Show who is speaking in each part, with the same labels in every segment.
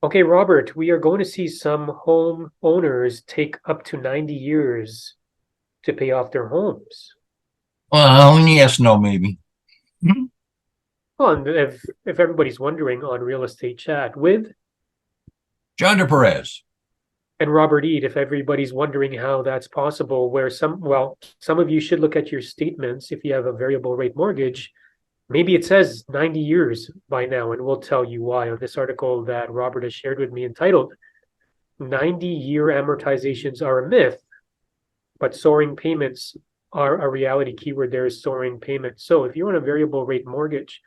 Speaker 1: Okay, Robert, we are going to see some home owners take up to 90 years to pay off their homes.
Speaker 2: Well, yes, no, maybe. Mhm.
Speaker 1: Well, and if everybody's wondering on Real Estate Chat with
Speaker 2: John de Perez.
Speaker 1: and Robert Eade, if everybody's wondering how that's possible, where some of you should look at your statements if you have a variable rate mortgage. Maybe it says 90 years by now, and we'll tell you why on this article that Robert has shared with me entitled 90-Year Amortizations Are a Myth, but soaring payments are a reality. Keyword there is soaring payments. So if you're on a variable rate mortgage,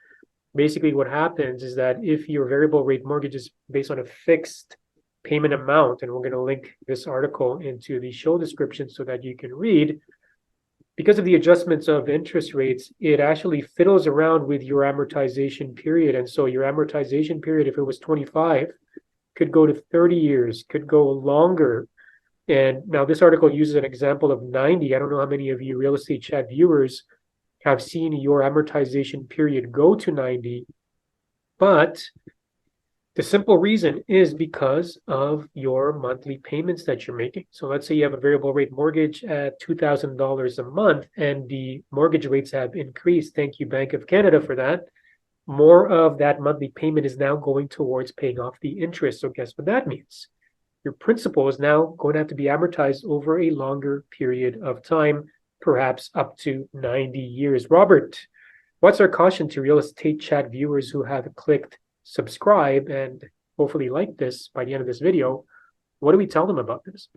Speaker 1: basically what happens is that if your variable rate mortgage is based on a fixed payment amount, and we're going to link this article into the show description so that you can read, because of the adjustments of interest rates, it actually fiddles around with your amortization period. And so your amortization period, if it was 25, could go to 30 years, could go longer. And now this article uses an example of 90. I don't know how many of you Real Estate Chat viewers have seen your amortization period go to 90, but the simple reason is because of your monthly payments that you're making. So let's say you have a variable rate mortgage at $2,000 a month and the mortgage rates have increased. Thank you, Bank of Canada, for that. More of that monthly payment is now going towards paying off the interest. So guess what that means? Your principal is now going to have to be amortized over a longer period of time, perhaps up to 90 years. Robert, what's our caution to Real Estate Chat viewers who have clicked subscribe and hopefully like this by the end of this video? What do we tell them about this?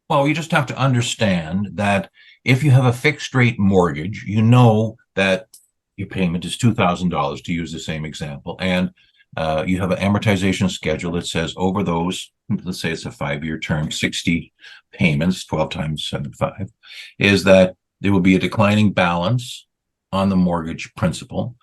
Speaker 2: Well, you just have to understand that if you have a fixed rate mortgage, you know that your payment is $2,000 to use the same example. And you have an amortization schedule that says over those, let's say it's a 5-year term, 60 payments, 12 times 75, is that there will be a declining balance on the mortgage principal.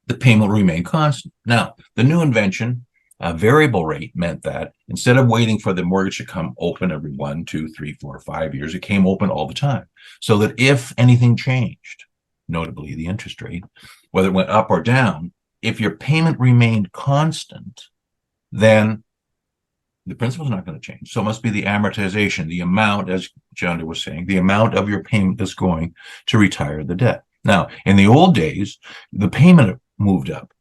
Speaker 2: The payment will remain constant. Now, the new invention, variable rate, meant that instead of waiting for the mortgage to come open every 1, 2, 3, 4, 5 years, it came open all the time. So that if anything changed, notably the interest rate, whether it went up or down, if your payment remained constant, then the principal is not going to change. So it must be the amortization, the amount, as John was saying, the amount of your payment is going to retire the debt. Now, in the old days, the payment moved up.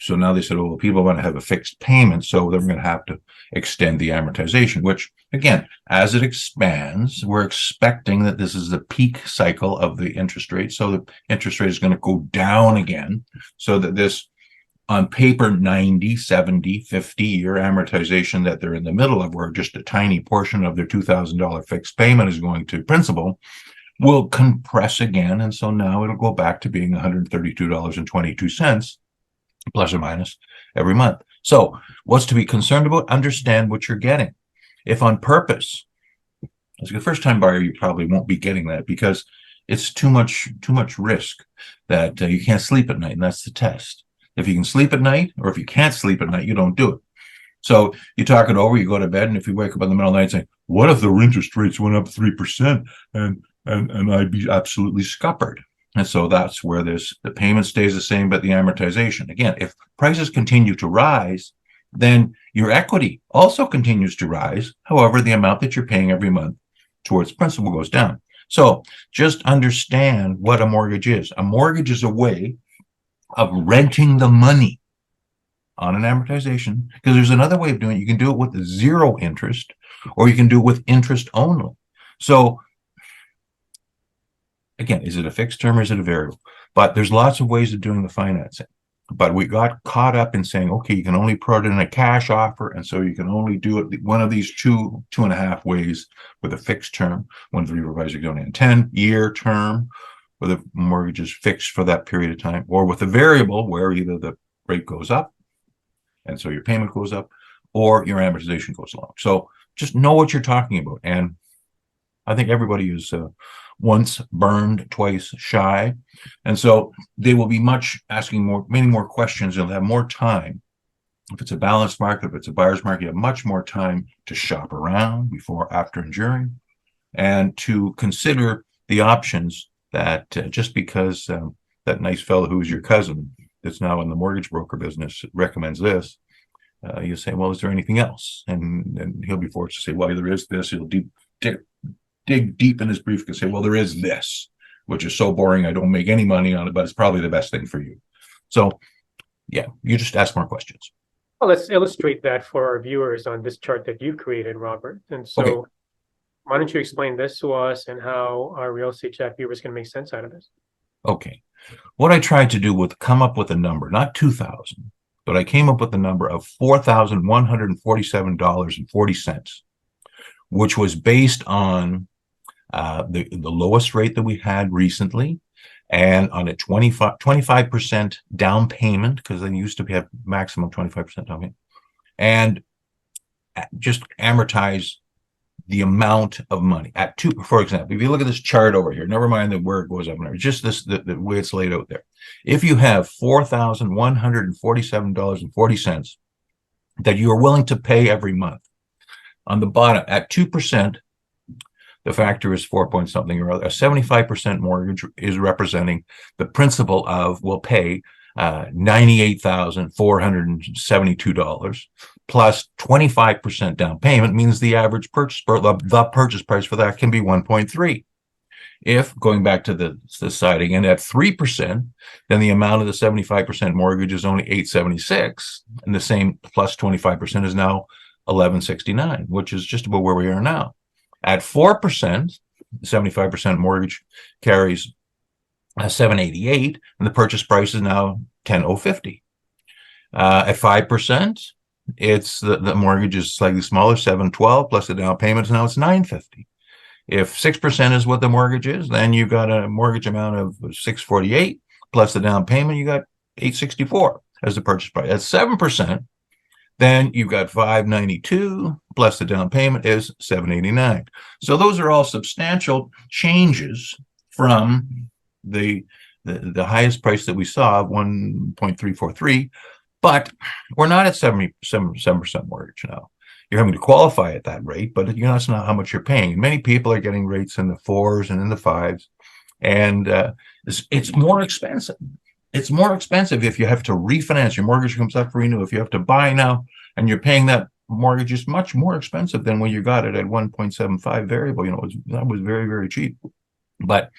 Speaker 2: So now they said, oh, well, people want to have a fixed payment, so they're going to have to extend the amortization, which, again, as it expands, we're expecting that this is the peak cycle of the interest rate. So the interest rate is going to go down again, so that this, on paper, 90, 70, 50-year amortization that they're in the middle of, where just a tiny portion of their $2,000 fixed payment is going to principal, will compress again. And so now it'll go back to being $132.22 plus or minus every month. So what's to be concerned about? Understand what you're getting. If on purpose, as a first time buyer, you probably won't be getting that because it's too much risk that you can't sleep at night. And that's the test. If you can sleep at night, or if you can't sleep at night, you don't do it. So you talk it over, you go to bed, and if you wake up in the middle of the night saying, what if the interest rates went up 3% and I'd be absolutely scuppered? And so that's where the payment stays the same, but the amortization. Again, if prices continue to rise, then your equity also continues to rise. However, the amount that you're paying every month towards principal goes down. So just understand what a mortgage is. A mortgage is a way of renting the money on an amortization, because there's another way of doing it. You can do it with zero interest, or you can do it with interest only. So again, is it a fixed term or is it a variable? But there's lots of ways of doing the financing. But we got caught up in saying, okay, you can only put it in a cash offer, and so you can only do it one of these two and a half ways with a fixed term. One for your advisor going in 10-year term, where the mortgage is fixed for that period of time, or with a variable where either the rate goes up, and so your payment goes up, or your amortization goes along. So just know what you're talking about. And I think everybody is once burned, twice shy. And so they will be many more questions. They'll have more time. If it's a balanced market, if it's a buyer's market, you have much more time to shop around before, after, and during, and to consider the options that just because that nice fellow who's your cousin that's now in the mortgage broker business recommends this, You say, well, is there anything else? And he'll be forced to say, well, there is this. He'll dig deep in his brief and say, well, there is this, which is so boring, I don't make any money on it, but it's probably the best thing for you. So, yeah, you just ask more questions.
Speaker 1: Well, let's illustrate that for our viewers on this chart that you created, Robert. And
Speaker 2: Okay.
Speaker 1: so why don't you explain this to us and how our real estate chat viewers can make sense out of this?
Speaker 2: Okay. What I tried to do was come up with a number, not 2,000, but I came up with the number of $4,147.40, which was based on the lowest rate that we had recently, and on a 25% down payment, because they used to have maximum 25% down payment, and just amortize the amount of money at two. For example, if you look at this chart over here, never mind where it goes up and just this, the way it's laid out there. If you have $4,147.40 that you are willing to pay every month, on the bottom at 2%, the factor is 4 point something or other. A 75% mortgage is representing the principal of will pay $98,472 plus 25% down payment means the average purchase, the purchase price for that can be 1.3. If going back to the side again at 3%, then the amount of the 75% mortgage is only 876, and the same plus 25% is now 1169, which is just about where we are now. At 4%, 75% mortgage carries 788, and the purchase price is now 10,050. At 5%, it's the mortgage is slightly smaller, 712, plus the down payment, now it's 950. If 6% is what the mortgage is, then you've got a mortgage amount of 648, plus the down payment, you got 864 as the purchase price. At 7%, then you've got 592 plus the down payment is 789. So those are all substantial changes from the highest price that we saw, 1.343, but we're not at 77% mortgage now. You're having to qualify at that rate, but that's not how much you're paying. Many people are getting rates in the 4s and in the 5s, and it's more expensive. It's more expensive if you have to refinance. Your mortgage comes up for renewal. If you have to buy now and you're paying that mortgage, is much more expensive than when you got it at 1.75 variable. That was very, very cheap. But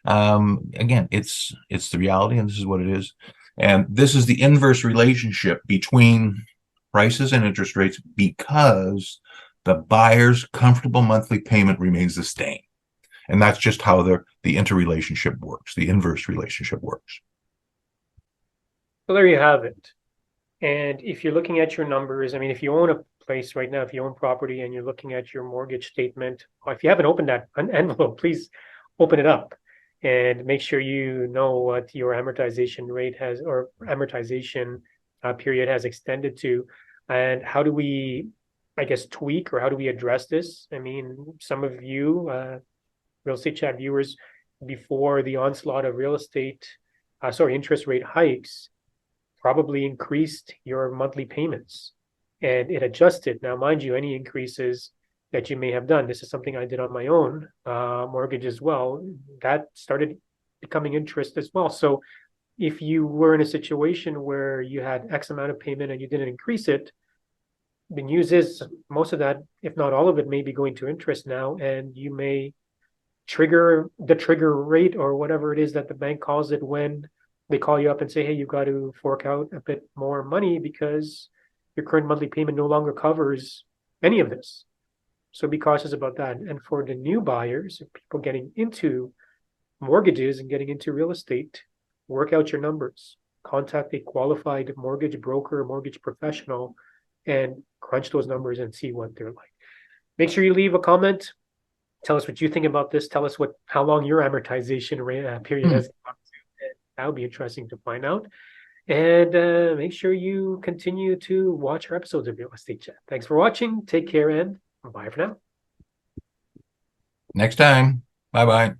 Speaker 2: again, it's the reality, and this is what it is. And this is the inverse relationship between prices and interest rates because the buyer's comfortable monthly payment remains the same. And that's just how the interrelationship works. The inverse relationship works.
Speaker 1: So there you have it. And if you're looking at your numbers, I mean, if you own a place right now, if you own property and you're looking at your mortgage statement, or if you haven't opened that envelope, please open it up and make sure you know what your amortization rate has or amortization period has extended to. And how do we, I guess, tweak or how do we address this? I mean, some of you, real estate chat viewers, before the onslaught of interest rate hikes, probably increased your monthly payments and it adjusted. Now, mind you, any increases that you may have done, this is something I did on my own mortgage as well, that started becoming interest as well. So if you were in a situation where you had X amount of payment and you didn't increase it, the news is most of that, if not all of it, may be going to interest now, and you may trigger the trigger rate or whatever it is that the bank calls it when they call you up and say, hey, you've got to fork out a bit more money because your current monthly payment no longer covers any of this. So be cautious about that. And for the new buyers, people getting into mortgages and getting into real estate, work out your numbers. Contact a qualified mortgage broker or mortgage professional and crunch those numbers and see what they're like. Make sure you leave a comment. Tell us what you think about this. Tell us how long your amortization period has gone. That would be interesting to find out. And make sure you continue to watch our episodes of Real Estate Chat. Thanks for watching. Take care and bye for now.
Speaker 2: Next time. Bye-bye.